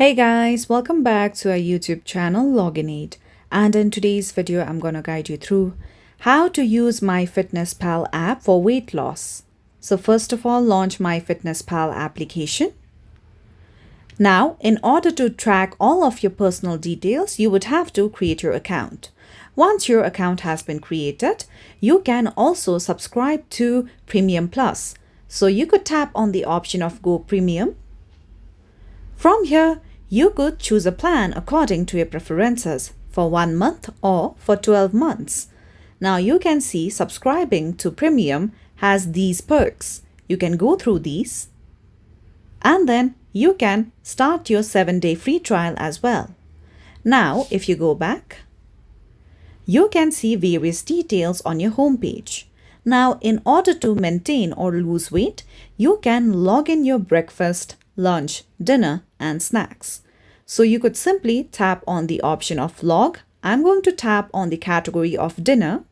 Hey guys, welcome back to our YouTube channel Login8, and in today's video I'm going to guide you through how to use MyFitnessPal app for weight loss. So first of all, launch MyFitnessPal application. Now, in order to track all of your personal details, you would have to create your account. Once your account has been created, you can also subscribe to Premium Plus. So you could tap on the option of Go Premium. From here, you could choose a plan according to your preferences for 1 month or for 12 months. Now you can see subscribing to Premium has these perks. You can go through these and then you can start your 7-day free trial as well. Now, if you go back, you can see various details on your homepage. Now, in order to maintain or lose weight, you can log in your breakfast, lunch, dinner, and snacks. So you could simply tap on the option of log. I'm going to tap on the category of dinner.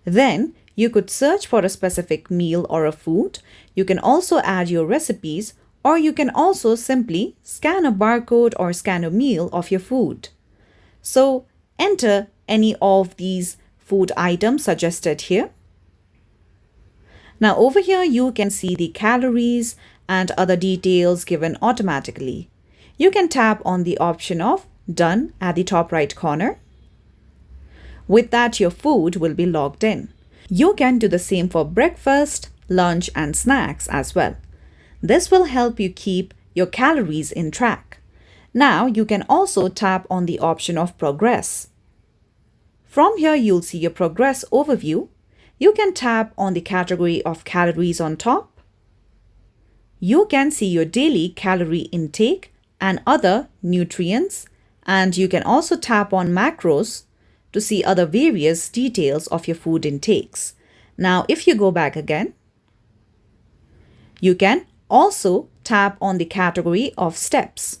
Then you could search for a specific meal or a food. You can also add your recipes, or you can also simply scan a barcode or scan a meal of your food. So enter any of these food items suggested here. Now over here you can see the calories and other details given automatically. You can tap on the option of Done at the top right corner. With that, your food will be logged in. You can do the same for breakfast, lunch, and snacks as well. This will help you keep your calories in track. Now you can also tap on the option of Progress. From here, you'll see your progress overview. You can tap on the category of calories on top. You can see your daily calorie intake and other nutrients, and you can also tap on macros to see other various details of your food intakes. Now, if you go back again, you can also tap on the category of steps.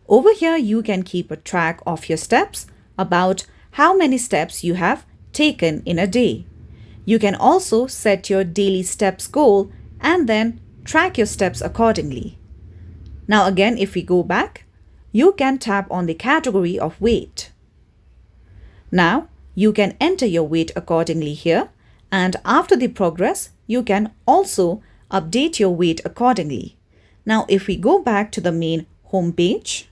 Over here, you can keep a track of your steps, about how many steps you have taken in a day. You can also set your daily steps goal and then track your steps accordingly. Now again, if we go back, you can tap on the category of weight. Now you can enter your weight accordingly here, and after the progress, you can also update your weight accordingly. Now if we go back to the main home page,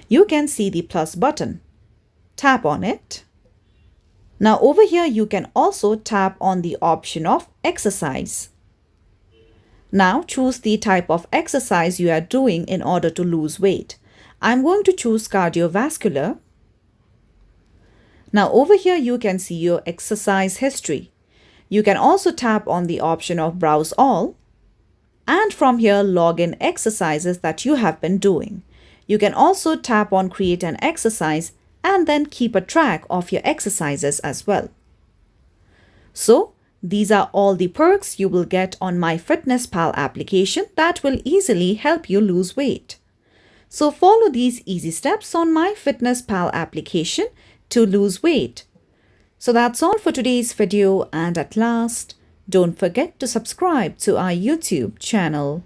you can see the plus button. Tap on it. Now over here, you can also tap on the option of exercise. Now choose the type of exercise you are doing in order to lose weight. I'm going to choose cardiovascular. Now over here, you can see your exercise history. You can also tap on the option of Browse All. And from here, log in exercises that you have been doing. You can also tap on Create an Exercise and then keep a track of your exercises as well. So, these are all the perks you will get on MyFitnessPal application that will easily help you lose weight. So follow these easy steps on MyFitnessPal application to lose weight. So that's all for today's video, and at last, don't forget to subscribe to our YouTube channel.